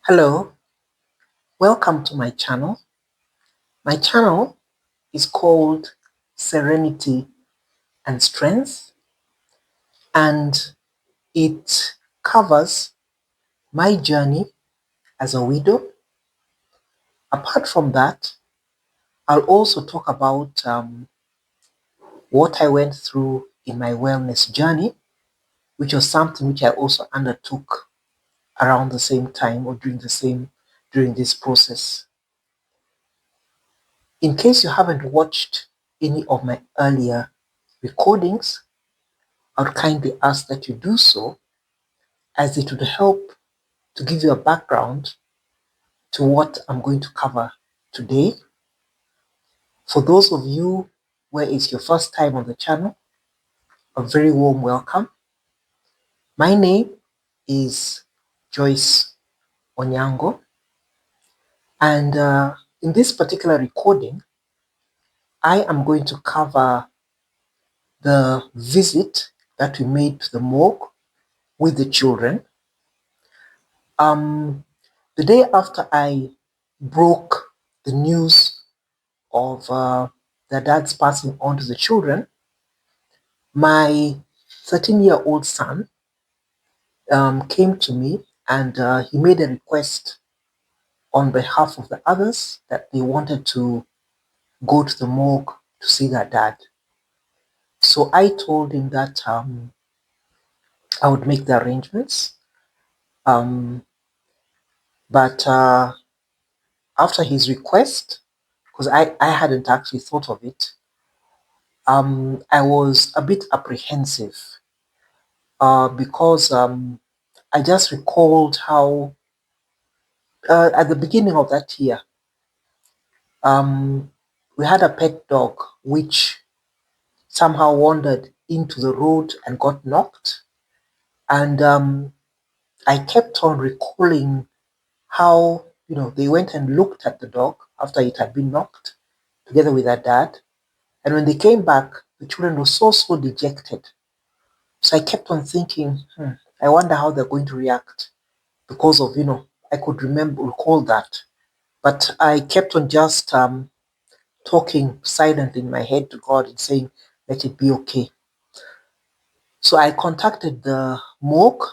Hello, welcome to my channel. My channel is called Serenity and Strength, and it covers my journey as a widow. Apart from that, I'll also talk about what I went through in my wellness journey, which was something which I also undertook around the same time or during this process. In case you haven't watched any of my earlier recordings, I would kindly ask that you do so, as it would help to give you a background to what I'm going to cover today. For those of you where it's your first time on the channel, a very warm welcome. My name is Joyce Onyango, and in this particular recording, I am going to cover the visit that we made to the morgue with the children. The day after I broke the news of their dad's passing on to the children, my 13-year-old son came to me, and he made a request on behalf of the others that they wanted to go to the morgue to see their dad. So I told him that I would make the arrangements. Um, but after his request, because I hadn't actually thought of it, I was a bit apprehensive because I just recalled how at the beginning of that year, we had a pet dog which somehow wandered into the road and got knocked. And I kept on recalling how, they went and looked at the dog after it had been knocked together with their dad. And when they came back, the children were so dejected. So I kept on thinking, I wonder how they're going to react because of, I could recall that. But I kept on just talking silently in my head to God and saying, let it be okay. So I contacted the morgue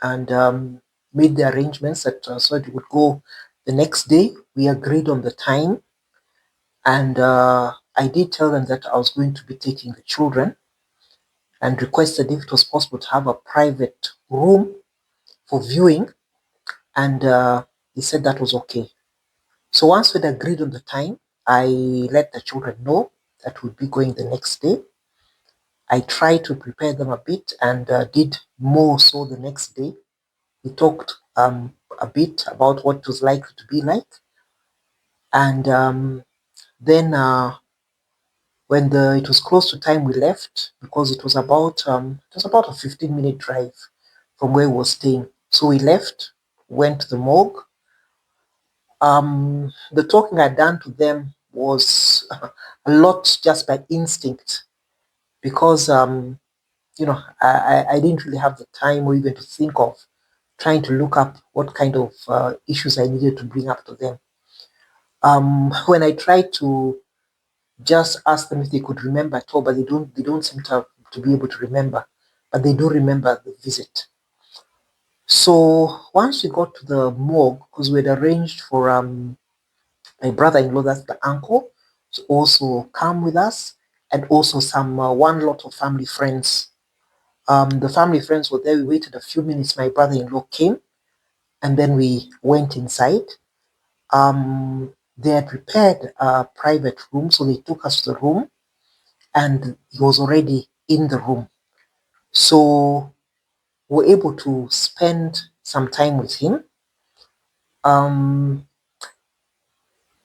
and made the arrangements that so it would go the next day. We agreed on the time, and I did tell them that I was going to be taking the children and requested if it was possible to have a private room for viewing, and they said that was okay. So once we'd agreed on the time, I let the children know that we'd be going the next day. I tried to prepare them a bit and did more so the next day. We talked a bit about what it was likely to be like. And then when it was close to time, we left because it was about a 15-minute drive from where we were staying. So we left, went to the morgue. The talking I'd done to them was a lot just by instinct because I didn't really have the time or even to think of trying to look up what kind of issues I needed to bring up to them. When I tried to just ask them if they could remember at all, but they don't seem to be able to remember, but they do remember the visit. So once we got to the morgue, because we had arranged for my brother-in-law, that's the uncle, to also come with us, and also some one lot of family friends. The family friends were there. We waited a few minutes. My brother-in-law came, and then we went inside. They had prepared a private room, so they took us to the room, and he was already in the room. So we were able to spend some time with him.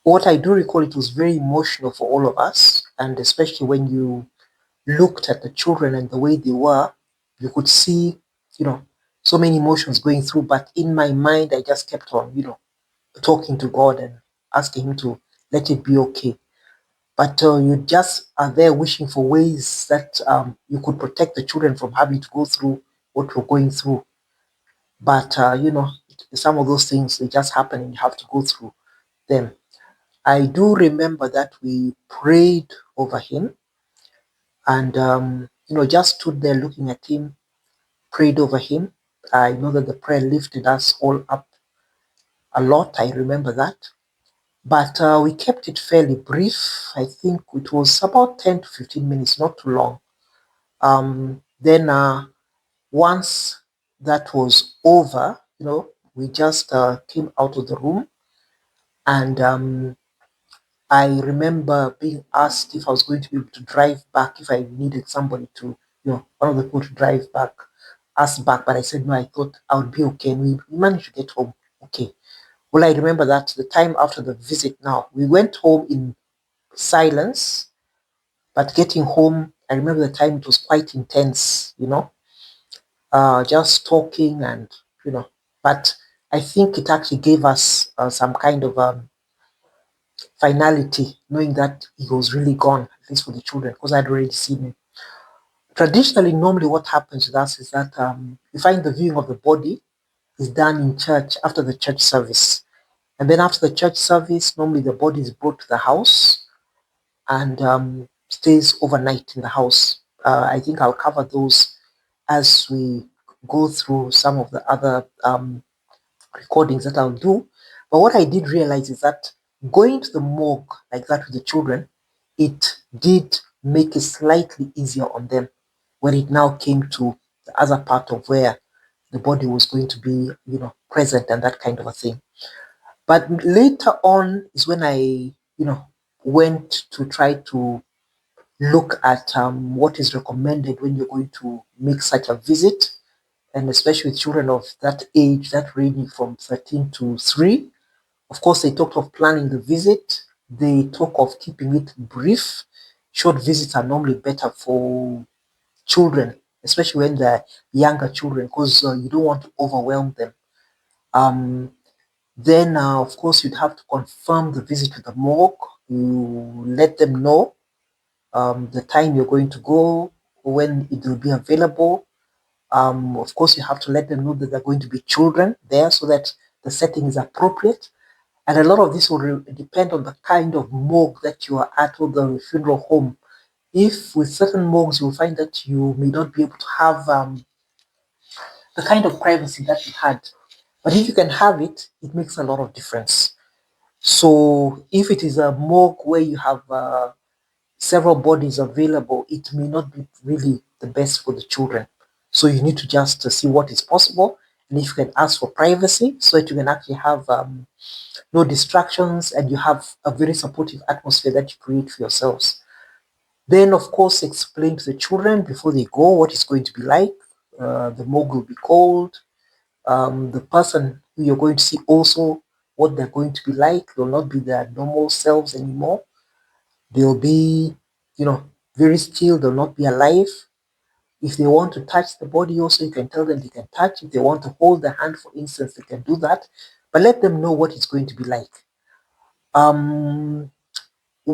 What I do recall, it was very emotional for all of us, and especially when you looked at the children and the way they were, you could see, so many emotions going through. But in my mind, I just kept on, talking to God and asking Him to let it be okay. But you just are there wishing for ways that you could protect the children from having to go through what we're going through. But some of those things, they just happen and you have to go through them. I do remember that we prayed over him and, just stood there looking at him, prayed over him. I know that the prayer lifted us all up a lot. I remember that. But we kept it fairly brief. I think it was about 10 to 15 minutes, not too long. Then once that was over, we just came out of the room, and I remember being asked if I was going to be able to drive back, if I needed somebody to, one of the people to drive back, us back. But I said no, I thought I would be okay. And we managed to get home okay. Well, I remember that the time after the visit now, we went home in silence, but getting home, I remember the time it was quite intense, just talking and, but I think it actually gave us some kind of finality, knowing that he was really gone, at least for the children, because I'd already seen him. Traditionally, normally what happens with us is that you find the viewing of the body is done in church after the church service. And then after the church service, normally the body is brought to the house and stays overnight in the house. I think I'll cover those as we go through some of the other recordings that I'll do. But what I did realize is that going to the morgue like that with the children, it did make it slightly easier on them when it now came to the other part of where the body was going to be, present and that kind of a thing. But later on is when I, went to try to look at what is recommended when you're going to make such a visit, and especially with children of that age, that ranging from 13 to 3. Of course, they talk of planning the visit. They talk of keeping it brief. Short visits are normally better for children, especially when they're younger children, because you don't want to overwhelm them. Um, then, of course, you'd have to confirm the visit to the morgue. You let them know the time you're going to go, when it will be available. Of course, you have to let them know that there are going to be children there so that the setting is appropriate. And a lot of this will depend on the kind of morgue that you are at or the funeral home. If with certain morgues, you'll find that you may not be able to have the kind of privacy that you had. But if you can have it, it makes a lot of difference. So if it is a morgue where you have several bodies available, it may not be really the best for the children. So you need to just see what is possible, and if you can ask for privacy so that you can actually have no distractions and you have a very supportive atmosphere that you create for yourselves. Then, of course, explain to the children before they go what it's going to be like. The morgue will be cold. The person who you're going to see also what they're going to be like. They'll not be their normal selves anymore. They'll be, very still. They'll not be alive. If they want to touch the body also, you can tell them they can touch. If they want to hold the hand, for instance, they can do that. But let them know what it's going to be like. Um,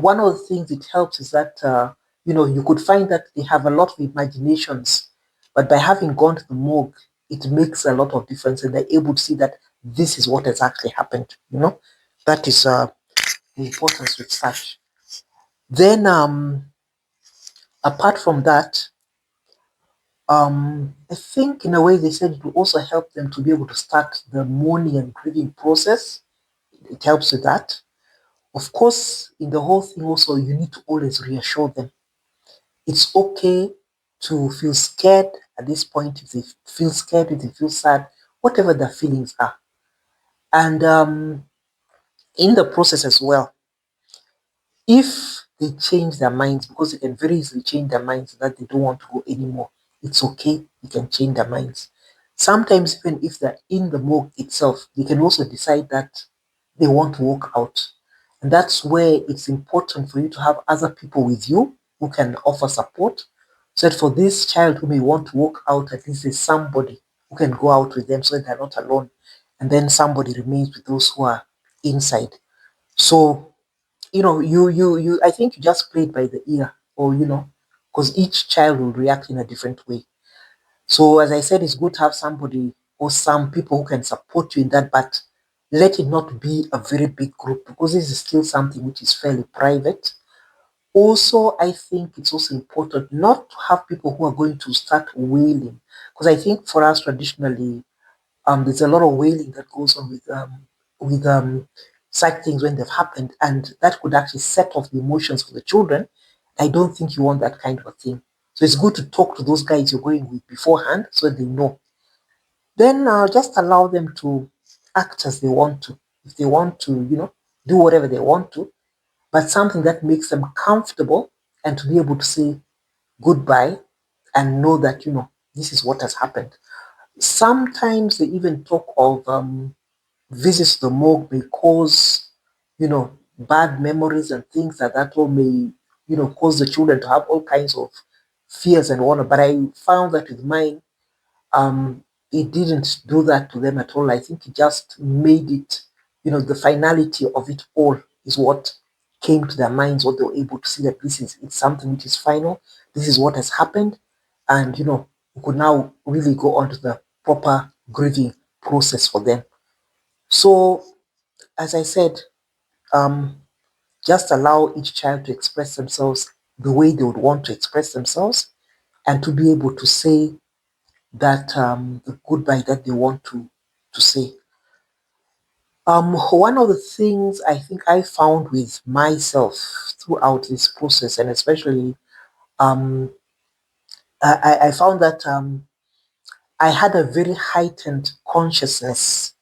One of the things it helps is that, you could find that they have a lot of imaginations, but by having gone to the morgue, it makes a lot of difference and they're able to see that this is what has actually happened. That is the importance with such. Then, apart from that, I think in a way they said it will also help them to be able to start the mourning and grieving process. It helps with that. Of course, in the whole thing also, you need to always reassure them. It's okay to feel scared at this point, if they feel scared, if they feel sad, whatever their feelings are. And in the process as well, if they change their minds, because they can very easily change their minds that they don't want to go anymore, it's okay, they can change their minds. Sometimes, even if they're in the morgue itself, they can also decide that they want to walk out. And that's where it's important for you to have other people with you who can offer support. So that for this child who may want to walk out, at least there's somebody who can go out with them so that they're not alone. And then somebody remains with those who are inside. So I think you just play it by the ear, or because each child will react in a different way. So as I said, it's good to have somebody or some people who can support you in that, but let it not be a very big group because this is still something which is fairly private. Also, I think it's also important not to have people who are going to start wailing, because I think for us traditionally, there's a lot of wailing that goes on with such things when they've happened, and that could actually set off the emotions for the children. I don't think you want that kind of a thing. So it's good to talk to those guys you're going with beforehand so they know. Then just allow them to act as they want to. If they want to, do whatever they want to, but something that makes them comfortable and to be able to say goodbye and know that, this is what has happened. Sometimes they even talk of visits to the morgue may cause, bad memories and things like that, or may, cause the children to have all kinds of fears and whatnot. But I found that with mine, um, it didn't do that to them at all. I think it just made it, the finality of it all is what came to their minds, what they were able to see that it's something which is final. This is what has happened. And, we could now really go on to the proper grieving process for them. So, as I said, um, just allow each child to express themselves the way they would want to express themselves and to be able to say that the goodbye that they want to say. One of the things I think I found with myself throughout this process, and especially um, I found that I had a very heightened consciousness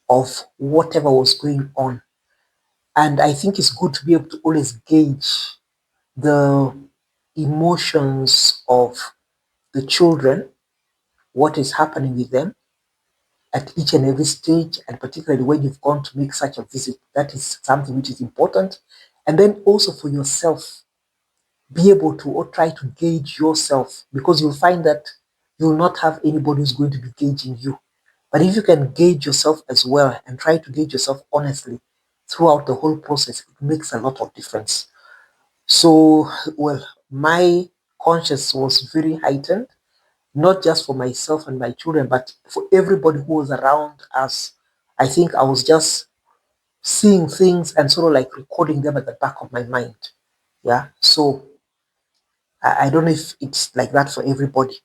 of whatever was going on, and I think it's good to be able to always gauge the emotions of the children, what is happening with them at each and every stage, and particularly when you've gone to make such a visit. That is something which is important. And then also for yourself, be able to or try to gauge yourself, because you'll find that you'll not have anybody who's going to be gauging you. But if you can gauge yourself as well and try to gauge yourself honestly throughout the whole process, it makes a lot of difference. So, well, my conscience was very heightened, not just for myself and my children, but for everybody who was around us. I think I was just seeing things and sort of like recording them at the back of my mind. Yeah. So I don't know if it's like that for everybody,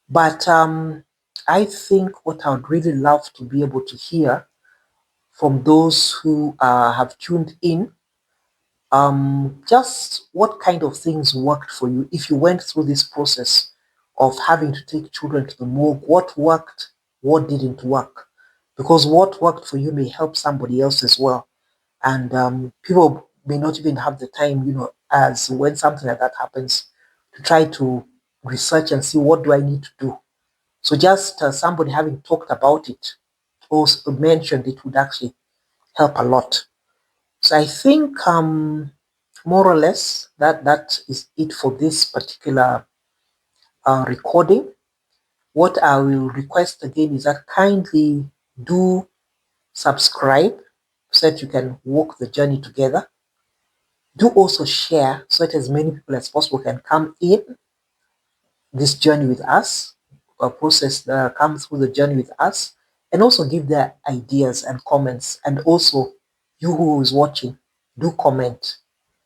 but I think what I would really love to be able to hear from those who have tuned in, just what kind of things worked for you if you went through this process of having to take children to the morgue. What worked, what didn't work, because what worked for you may help somebody else as well. And people may not even have the time, as when something like that happens, to try to research and see what do I need to do. So just somebody having talked about it or mentioned it would actually help a lot. So I think more or less that is it for this particular recording. What I will request again is that kindly do subscribe so that you can walk the journey together. Do also share so that as many people as possible can come in this journey with us, come through the journey with us, and also give their ideas and comments. And also, you who is watching, do comment,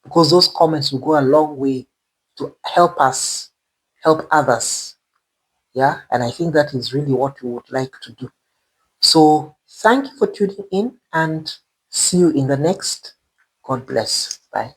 because those comments will go a long way to help us help others. Yeah, and I think that is really what we would like to do. So, thank you for tuning in and see you in the next. God bless. Bye.